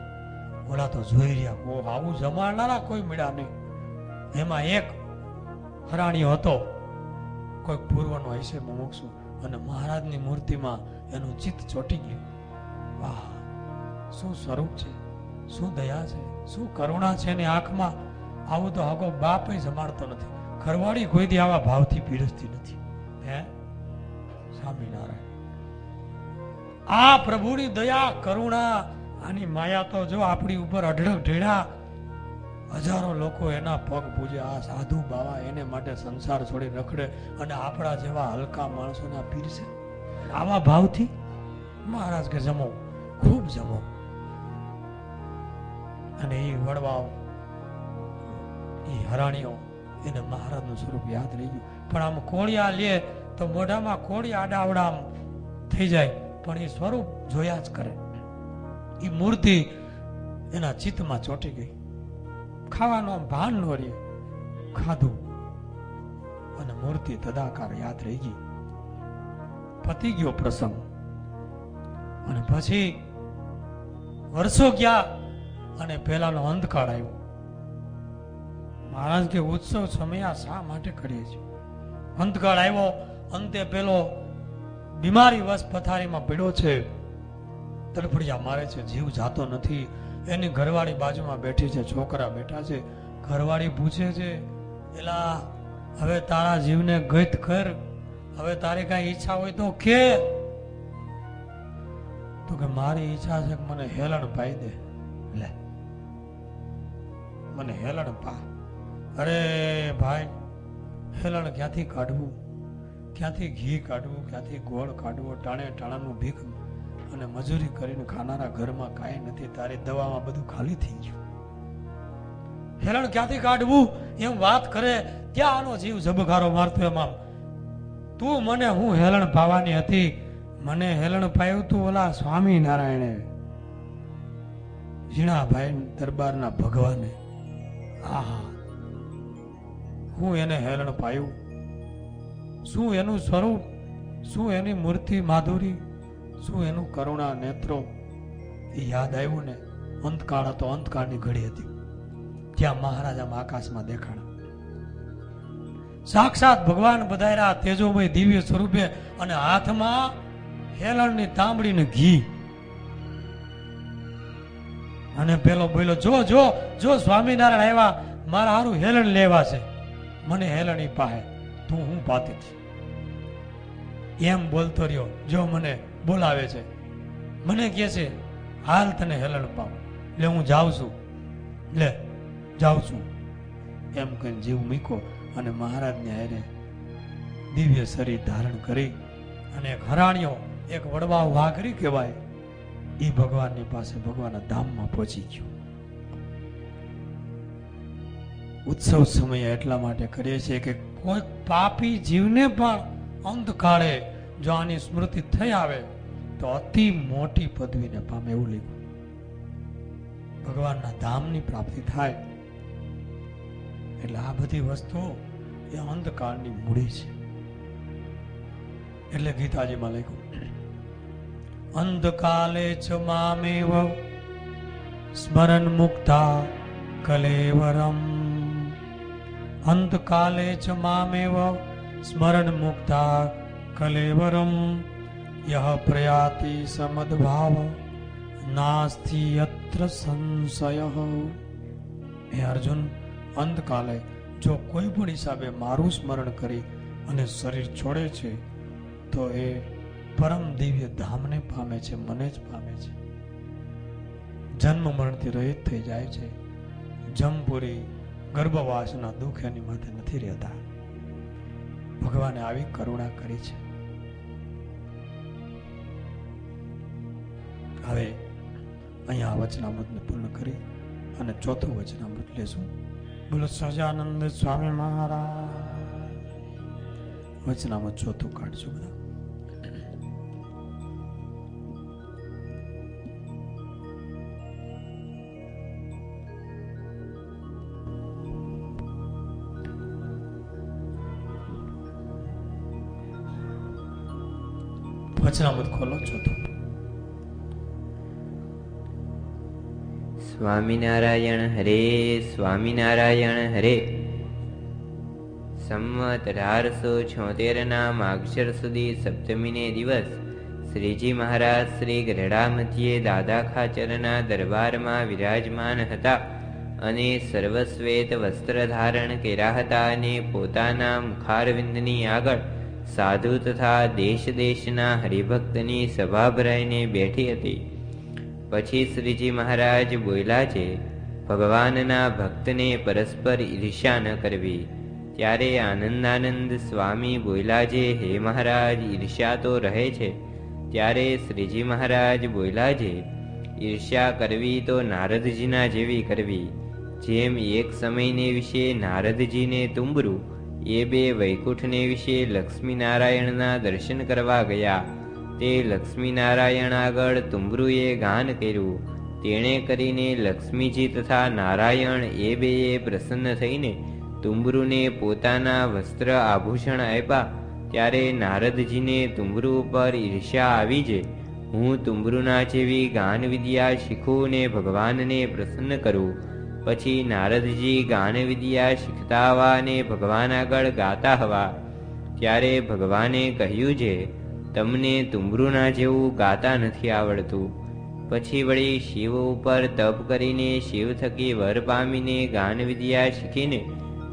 ઓલા તો જોઈ રહ્યા, ઓ આવું જમાડનારા કોઈ મળ્યા નહીં. એમાં એક હરાણીયો હતો, કોઈ પૂર્વનો હશે મુમુક્ષુ, અને મહારાજની મૂર્તિમાં એનું ચિત્ત ચોટી ગયું. વાહ, શું સ્વરૂપ છે, શું દયા છે, શું કરુણા છે એની આંખમાં. આવું તો હગો બાપ જમાડતો નથી, ઘરવાળી કોઈ દી આવા ભાવથી પીરસતી નથી. હે સ્વામિનારાયણ. આ પ્રભુની દયા કરુણા આની માયા તો જો આપણી ઉપર અઢળક ઢેડા હજારો લોકો એના પગ પૂજે. આ સાધુ બાવા એને માટે સંસાર છોડી રખડે અને આપણા જેવા હલકા માણસોના પીરસે. આવા ભાવથી મહારાજ કે જમો, ખૂબ જમો. અને એ વડવાઓ, એ હરાણીઓ, એને મહારાજનું સ્વરૂપ યાદ રહી ગયું. પણ આમ કોળિયા લે તો મોઢામાં કોળિયા આડાવડા આમ થઈ જાય, પણ એ સ્વરૂપ જોયા જ કરે. એ મૂર્તિ એના ચિત્તમાં ચોંટી ગઈ. ખાવાનું આમ ભાન ન રહે, ખાધું અને મૂર્તિ તદાકાર યાદ રહી ગઈ. પતી ગયો પ્રસંગ. અને પછી વર્ષો ગયા અને પેલાનો અંતકાળ આવ્યો. મહારાજ કે ઉત્સવ સમયા શા માટે કરીએ છીએ? અંતકાળ આવ્યો. અંતે પેલો બીમારી વશ પથારીમાં પીડ્યો છે, તડફડિયા મારે છે, જીવ જાતો નથી. એની ઘરવાળી બાજુમાં બેઠી છે, છોકરા બેઠા છે. ઘરવાળી પૂછે છે, એલા હવે તારા જીવને ગત કર, હવે તારી કઈ ઈચ્છા હોય તો કે. તો કે મારી ઈચ્છા છે કે મને હેલણ પાઈ દે. લે, મને હેલણ પા. અરે ભાઈ, હેલણ ક્યાંથી કાઢવું, ક્યાંથી ઘી કાઢવું, ક્યાંથી ગોળ કાઢવો? ટાણે ટાણાનું ભીખ અને મજૂરી કરીને ખાનારા ઘરમાં કાંઈ નથી. તારી દવામાં બધું ખાલી થઈ ગયું. હેલણ ક્યાંથી કાઢવું એમ વાત કરે ત્યાં આનો જીવ ઝબકારો મારતો. એમાં તું મને હું હેલણ પાવાની હતી, મને હેલણ પાયું તું ઓલા સ્વામિનારાયણે, ઝીણાભાઈ દરબારના ભગવાને. આહા, હું એને હેલણ પાયું. શું એનું સ્વરૂપ, શું એની મૂર્તિ માધુરી, શું એનું કરુણા નેત્રો. એ યાદ આવ્યું ને. અંતકાળ હતો, અંતકાળની ઘડી હતી. ત્યાં મહારાજા આકાશમાં દેખાણા. સાક્ષાત ભગવાન પધાર્યા તેજોમય દિવ્ય સ્વરૂપે, અને હાથમાં હેલણની તાંબડી ને ઘી. અને પેલો બોલ્યો, જો જો જો સ્વામિનારાયણ આવ્યા, મારા હારું હેલણ લેવા છે, મને હેલણી પાહે, તું હું પાતી છું. એમ બોલતો રહ્યો. જો મને બોલાવે છે, મને કહે છે હાલ તને હેલણ પાવ, લે હું જાઉં છું, લે જાઉં છું. એમ કહીને જીવ મૂકો અને મહારાજને હારે દિવ્ય શરીર ધારણ કરી અને એક હરાણીઓ, એક વડવા વાઘરી કહેવાય, એ ભગવાનની પાસે ભગવાનના ધામમાં પહોંચી ગયો. ઉત્સવ સમય એટલા માટે કરીએ છીએ કે કોઈ પાપી જીવને પણ અંતકાળે જો આની સ્મૃતિ થઈ આવે તો અતિ મોટી પદવીને પામે એવું લખ્યું. ભગવાનના ધામની પ્રાપ્તિ થાય. એટલે આ બધી વસ્તુઓ એ અંતકાળની મૂડી છે. એટલે ગીતાજીમાં લખ્યું, અંતકાલે ચ મામેવ સ્મરણ મુક્તા કલેવરમ. અંતકાલે ચ મામેવ સ્મરણ મુક્તા કલેવરમ યહ પ્રયાતિ સમદભાવ નાસ્તિ યત્ર સંશય. હે અર્જુન, અંતકાલે જો કોઈ પણ હિસાબે મારું સ્મરણ કરી અને શરીર છોડે છે તો એ પરમ દિવ્ય ધામને પામે છે, મને જ પામે છે. જન્મ મરણથી રહિત થઈ જાય છે. જમપુરી ગર્ભવાસના દુઃખ એની માથે નથી રહેતા. ભગવાને આવી કરુણા કરી છે. હવે અહીંયા વચનામૃતને પૂર્ણ કરી અને ચોથું વચનામૃત લેશું. બોલો સહજાનંદ સ્વામી મહારાજ. વચનામૃત ચોથું કાઢજો બધા. વચનામૃત ખોલો ચોથું. સ્વામિનારાયણ હરે, સ્વામિનારાયણ હરે. સંમત 1876 માગશર સુધી સપ્તમીને દિવસ શ્રીજી મહારાજ શ્રી ગઢડા મધ્યે દાદા ખાચરના દરબારમાં વિરાજમાન હતા અને સર્વશ્વેત વસ્ત્ર ધારણ કર્યા હતા અને પોતાના મુખારવિંદની આગળ સાધુ તથા દેશ દેશના હરિભક્તની સભા ભરાઈને બેઠી હતી. પછી શ્રીજી મહારાજ બોલ્યા છે, ભગવાનના ભક્તને પરસ્પર ઈર્ષ્યા ન કરવી. ત્યારે આનંદાનંદ સ્વામી બોલ્યા છે, હે મહારાજ, ઈર્ષ્યા તો રહે છે. ત્યારે શ્રીજી મહારાજ બોલ્યા છે, ઈર્ષ્યા કરવી તો નારદજીના જેવી કરવી. જેમ એક સમયને વિશે નારદજીને તુંબરું, એ બે વૈકુંઠને વિશે લક્ષ્મીનારાયણના દર્શન કરવા ગયા. તે લક્ષ્મીનારાયણ આગળ તુંબરુએ ગાન કર્યું. તેણે કરીને લક્ષ્મીજી તથા નારાયણ એ બેએ પ્રસન્ન થઈને તુંબરુને પોતાના વસ્ત્ર આભૂષણ આપ્યા. ત્યારે નારદજીને તુંબરુ ઉપર ઈર્ષ્યા આવી છે. હું તુંબરુના જેવી ગાન વિદ્યા શીખું ને ભગવાનને પ્રસન્ન કરું. પછી નારદજી ગાન વિદ્યા શીખતા હવા ને ભગવાન આગળ ગાતા હવા. ત્યારે ભગવાને કહ્યું છે, તમને તુંબરુના જેવું ગાતા નથી આવડતું. પછી વળી શિવ ઉપર તપ કરીને શિવ થકી વર પામીને ગાન વિદ્યા શીખીને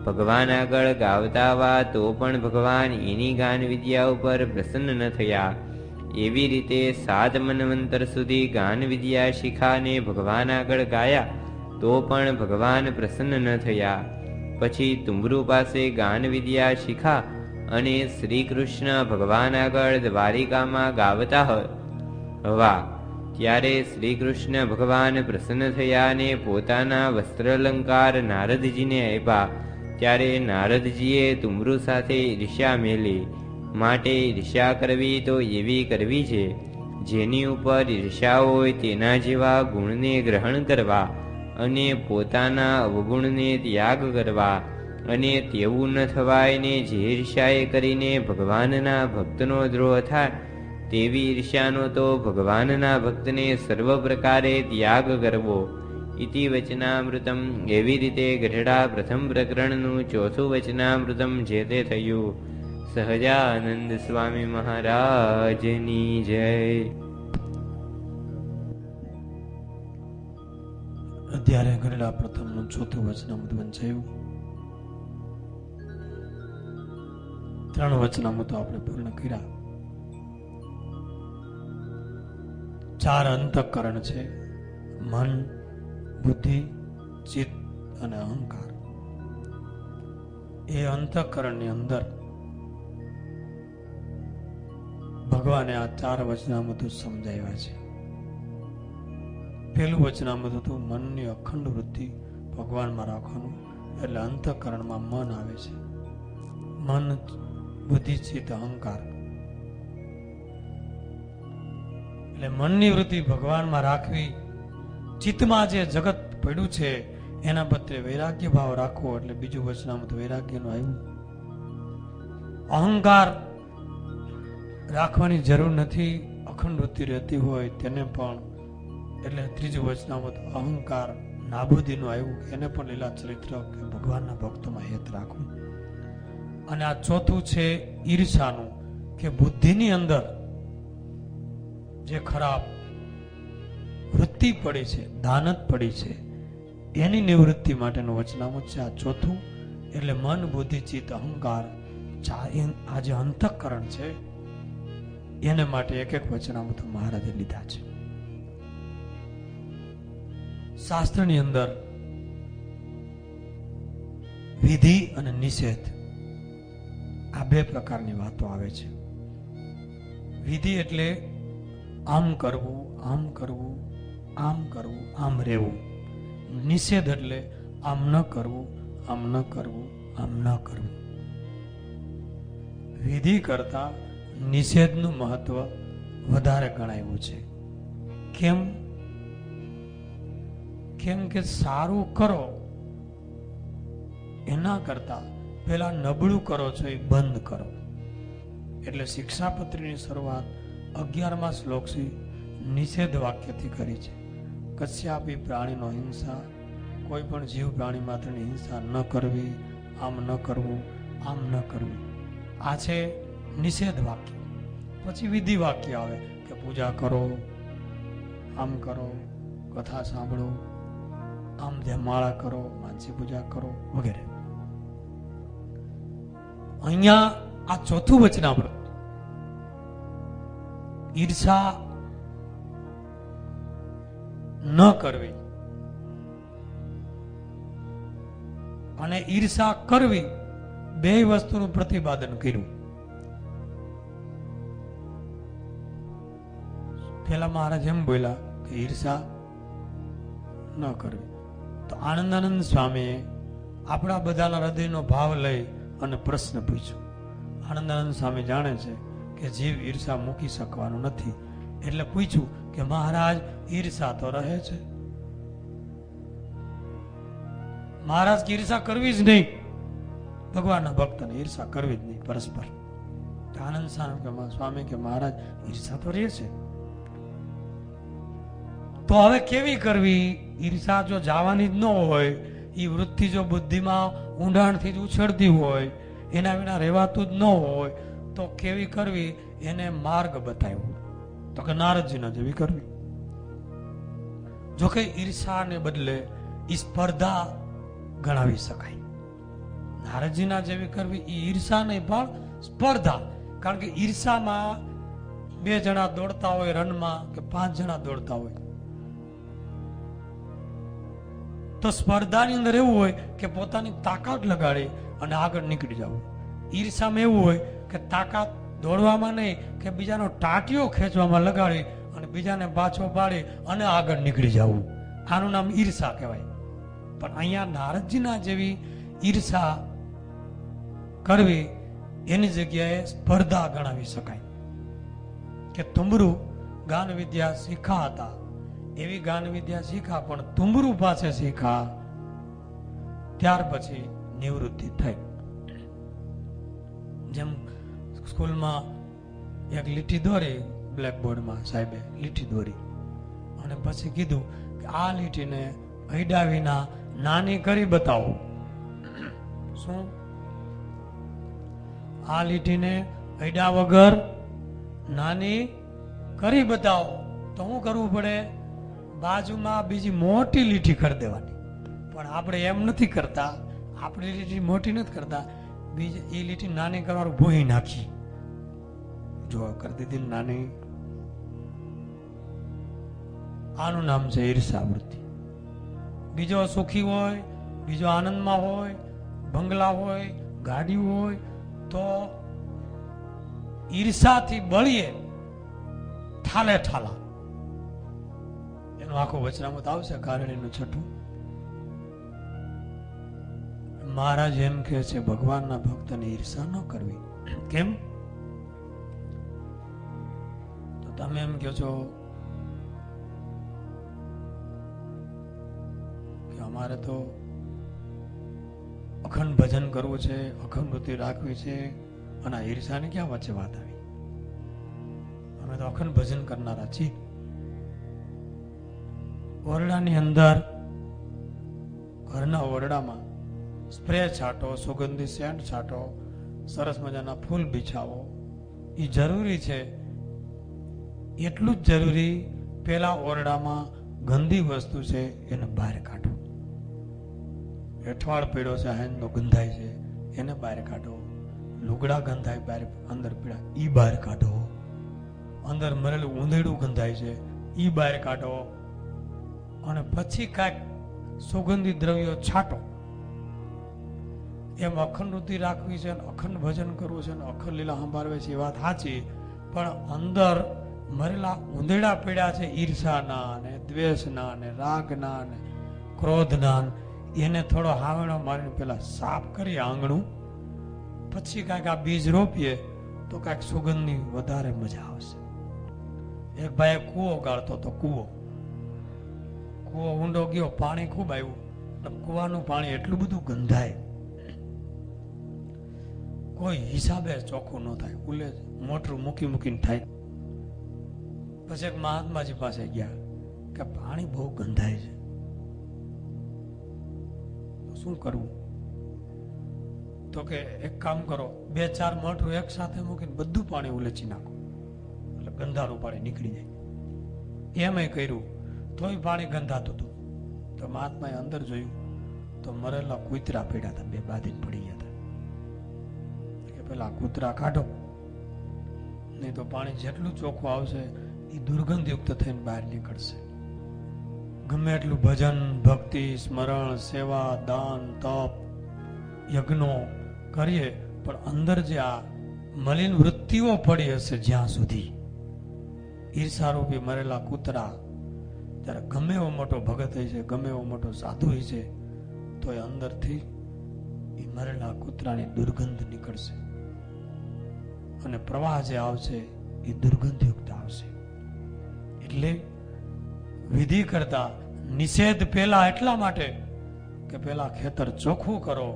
ભગવાન આગળ ગાવતા વા તો પણ ભગવાન એની ગાન વિદ્યા ઉપર પ્રસન્ન ન થયા. એવી રીતે 7 મન્વંતર સુધી ગાન વિદ્યા શીખાને ભગવાન આગળ ગાયા તો પણ ભગવાન પ્રસન્ન ન થયા. પછી તુંબરુ પાસે ગાન વિદ્યા શીખા અને શ્રી કૃષ્ણ ભગવાન આગળ દ્વારિકામાં ગાવતા હવા. ત્યારે શ્રી કૃષ્ણ ભગવાન પ્રસન્ન થયા ને પોતાના વસ્ત્રલંકાર નારદજીને આપ્યા. ત્યારે નારદજીએ તુંબરુ સાથે ઈર્ષ્યા મેલી. માટે ઈર્ષ્યા કરવી તો એવી કરવી છે, જેની ઉપર ઈર્ષ્યા હોય તેના જેવા ગુણને ગ્રહણ કરવા અને પોતાના અવગુણને ત્યાગ કરવા. અને તેવું ન થવાય ને જે ઈર્ષ્યાએ કરીને ભગવાનના ભક્તનો દ્રોહ થાય તેવી ઈર્ષ્યાનો તો ભગવાનના ભક્તને સર્વ પ્રકારે ત્યાગ કરવો. ઇતિ વચનામૃતમ. એવી રીતે ગઢડા પ્રથમ પ્રકરણનું 4થું વચનામૃતમ જે તે થયું. સહજાનંદ સ્વામી મહારાજની જય. અધ્યારે ગઢડા પ્રથમનું 4થું વચનામૃત વંચાયું. 3 વચનામૃતો આપણે પૂર્ણ કર્યા. 4 અંતઃકરણ છે: મન, બુદ્ધિ, ચિત્ત અને અહંકાર. એ અંતઃકરણની અંદર ભગવાને આ 4 વચનામૃતો સમજાવ્યા છે. પહેલું વચનામૃત હતું મનની અખંડ વૃત્તિ ભગવાનમાં રાખવાનું, એટલે અંતઃકરણમાં મન આવે છે. મન, બુદ્ધિ, ચિત્ત, અહંકાર. એટલે મનની વૃત્તિ ભગવાનમાં રાખવી, ચિત્તમાં જે જગત પડ્યું છે એના પ્રત્યે વૈરાગ્ય ભાવ રાખવો, એટલે બીજું વચનામૃત વૈરાગ્યનું આવ્યું. અહંકાર રાખવાની જરૂર નથી, અખંડ વૃત્તિ રહેતી હોય તેને પણ, એટલે ત્રીજું વચનામૃત અહંકાર નાબૂદીનું આવ્યું, એને પણ લીલા ચરિત્ર કે ભગવાનના ભક્તોમાં હેત રાખવું. અને આ 4થું છે ઈર્ષાનું, કે બુદ્ધિની અંદર જે ખરાબ વૃત્તિ પડી છે, દાનત પડી છે, એની નિવૃત્તિ માટેનું વચનામૃત છે આ 4થું. એટલે મન, બુદ્ધિ, ચિત્ત, અહંકાર, આ જે અંતઃકરણ છે એને માટે એક વચનામૃત મહારાજે લીધા છે. શાસ્ત્રની અંદર વિધિ અને નિષેધ આ 2 પ્રકારની વાતો આવે છે. વિધિ એટલે આમ કરવું, આમ કરવું, આમ કરવું, આમ રહેવું. નિષેધ એટલે આમ ન કરવું, આમ ન કરવું, આમ ન કરવું. વિધિ કરતા નિષેધનું મહત્વ વધારે ગણાયું છે. કેમ કે સારું કરો એના કરતા પેલા નબળું કરો છો એ બંધ કરો. એટલે શિક્ષાપત્રીની શરૂઆત 11મા શ્લોકથી નિષેધ વાક્યથી કરી છે. કશ્યાપી પ્રાણીનો હિંસા, કોઈ પણ જીવ પ્રાણી માત્રની હિંસા ન કરવી, આમ ન કરવું, આમ ન કરવું. આ છે નિષેધ વાક્ય. પછી વિધિ વાક્ય આવે કે પૂજા કરો, આમ કરો, કથા સાંભળો, આમ માળા કરો, માનસી પૂજા કરો વગેરે. અહીંયા આ ચોથું વચનામૃત. ઈર્ષા ન કરવી અને ઈર્ષા કરવી બે વસ્તુનું પ્રતિપાદન કર્યું. પેલા મહારાજ એમ બોલ્યા કે ઈર્ષા ન કરવી, તો આનંદાનંદ સ્વામીએ આપણા બધાના હૃદયનો ભાવ લઈ અને પ્રશ્ન પૂછ્યો. આનંદાનંદ સ્વામી જાણે છે કે જીવ ઈર્ષા મૂકી શકવાનું નથી, એટલે પૂછ્યું કે મહારાજ ઈર્ષા તો રહે છે. મહારાજ કે ઈર્ષા કરવી જ નહીં, ભગવાનના ભક્તને ઈર્ષા કરવી જ નહીં પરસ્પર. આનંદ સ્વામી કે મહારાજ ઈર્ષા તો રહે છે, તો હવે કેવી કરવી? ઈર્ષા જો જવાની જ ન હોય, એ વૃત્તિ જો બુદ્ધિમાં ઊંડાણથી જ ઉછળતી હોય, એના વિના રહેવાતું જ ન હોય, તો કેવી કરવી? એને માર્ગ બતાવ્યો, તો કે નારદજીના જેવી કરવી. જો કે ઈર્ષાને બદલે સ્પર્ધા ગણાવી શકાય. નારદજીના જેવી કરવી એ ઈર્ષા નહીં પણ સ્પર્ધા. કારણ કે ઈર્ષામાં 2 જણા દોડતા હોય રનમાં, કે 5 જણા દોડતા હોય, તો સ્પર્ધાની અંદર એવું હોય કે પોતાની તાકાત લગાડી અને આગળ નીકળી જવું. ઈર્ષામાં એવું હોય કે તાકાત દોડવામાં નહીં, કે બીજાનો ટાંટિયો ખેંચવામાં લગાડી અને બીજાને પાછો પાડી અને આગળ નીકળી જવું. આનું નામ ઈર્ષા કહેવાય. પણ અહીંયા નારદજીના જેવી ઈર્ષા કરવી એની જગ્યાએ સ્પર્ધા ગણાવી શકાય. કે તુંબરું ગાન વિદ્યા શીખા હતા, એવી ગાન વિદ્યા શીખા, પણ તુંબરું પાસે શીખા, ત્યાર પછી નિવૃત્તિ થઈ. જેમ સ્કૂલમાં એક લીટી દોરી, બ્લેકબોર્ડમાં સાહેબે લીટી દોરી અને પછી કીધું કે આ લીટીને અયડા વિના નાની કરી બતાવો. શું? આ લીટીને અયડા વગર નાની કરી બતાવો. તો શું કરવું પડે? બાજુમાં બીજી મોટી લીટી કરી દેવાની. પણ આપણે એમ નથી કરતા, આપણી લીટી મોટી નથી કરતા, બીજી એ લીટી નાની કરવાનું ભૂહી નાખી. જો કરી દીધી નાની. આનું નામ છે ઈર્ષા વૃત્તિ. બીજો સુખી હોય, બીજો આનંદમાં હોય, બંગલા હોય, ગાડી હોય, તો ઈર્ષાથી બળીએ ઠાલે ઠાલા. એનું આખું વચનામૃત આવશે, કારણીનું 6. મહારાજ એમ કહે છે ભગવાનના ભક્તને ઈર્ષા ન કરવી. કેમ? તો તમે એમ કહો છો કે અમારે તો અખંડ ભજન કરવું છે, અખંડ વૃત્તિ રાખવી છે, અને આ ઈર્ષાની ક્યાં વચ્ચે વાત આવી? અમે તો અખંડ ભજન કરનારા છીએ. ઓરડાની અંદર, ઘરના ઓરડામાં સ્પ્રે છાંટો, સુગંધી સેન્ટ છાંટો, સરસ મજાના ફૂલ બિછાવો, એ જરૂરી છે. એટલું જ જરૂરી, પેલા ઓરડામાં ગંદી વસ્તુ છે એને બહાર કાઢો. એઠવાડ પીડો છે, હેન્ડનો ગંધાય છે, એને બહાર કાઢો. લુગડા ગંધાય બહાર, અંદર પીડા, ઈ બહાર કાઢો. અંદર મરેલું ઊંધેડું ગંધાય છે, ઈ બહાર કાઢો. અને પછી કાંઈક સુગંધી દ્રવ્યો છાંટો. એમ અખંડ વૃત્તિ રાખવી છે, અખંડ ભજન કરવું છે, અખંડ લીલા સંભાળવે છે, એ વાત સાચી. પણ અંદર મરેલા ઊંધેડા પીડા છે, ઈર્ષાના ને દ્વેષના ને રાગના ને ક્રોધના, એને થોડો હાવણો મારીને પેલા સાફ કરી આંગણું, પછી કાંઈક આ બીજ રોપીએ તો કાંઈક સુગંધની વધારે મજા આવશે. એક ભાઈ કૂવો ગાળતો તો, કૂવો ઊંડો ગયો, પાણી ખૂબ આવ્યું, કૂવાનું પાણી એટલું બધું ગંધાય, કોઈ હિસાબે ચોખ્ખું ન થાય, ઉલે મોટરું મૂકીને થાય. પછી એક મહાત્માજી પાસે ગયા કે પાણી બહુ ગંધાય છે, શું કરવું? તો કે એક કામ કરો, 2-4 મોટરું એક સાથે મૂકીને બધું પાણી ઉલેચી નાખો, એટલે ગંધારું પાણી નીકળી જાય. એમય કર્યું તોય પાણી ગંધાતું હતું. તો મહાત્માએ અંદર જોયું તો મરેલા કૂતરા પડ્યા હતા, 2 બાંધીને પડી ગયા હતા. પેલા કૂતરા કાઢો, નહીં તો પાણી જેટલું ચોખ્ખું આવશે એ દુર્ગંધયુક્ત થઈને બહાર નીકળશે. ગમે એટલું ભજન, ભક્તિ, સ્મરણ, સેવા, દાન, તપ, યજ્ઞો કરીએ, પણ અંદર જે આ મલિન વૃત્તિઓ પડી હશે જ્યાં સુધી, ઈર્ષારૂપી મરેલા કૂતરા, ત્યારે ગમે એવો મોટો ભગત હોય છે, ગમે એવો મોટો સાધુ હોય છે, તો એ અંદરથી એ મરેલા કૂતરાની દુર્ગંધ નીકળશે અને પ્રવાહ જે આવશે એ દુર્ગંધયુક્ત આવશે. એટલે વિધિ કરતા નિષેધ પહેલા એટલા માટે કે પહેલા ખેતર ચોખ્ખું કરો,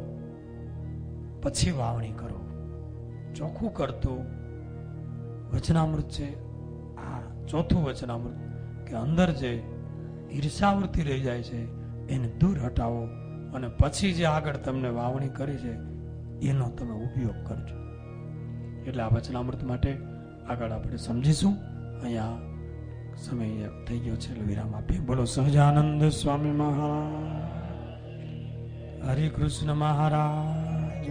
પછી વાવણી કરો. ચોખ્ખું કરતું વચનામૃત છે. આ ચોથું વચનામૃત કે અંદર જે ઈર્ષાવૃત્તિ રહી જાય છે એને દૂર હટાવો અને પછી જે આગળ તમને વાવણી કરી છે એનો તમે ઉપયોગ કરજો. એટલે આ વચનામૃત માટે આગળ આપણે સમજીશું. અહીંયા સમય થઈ ગયો છે એટલે વિરામ આપીએ. બોલો સહજાનંદ સ્વામી મહારાજ, હરિકૃષ્ણ મહારાજ.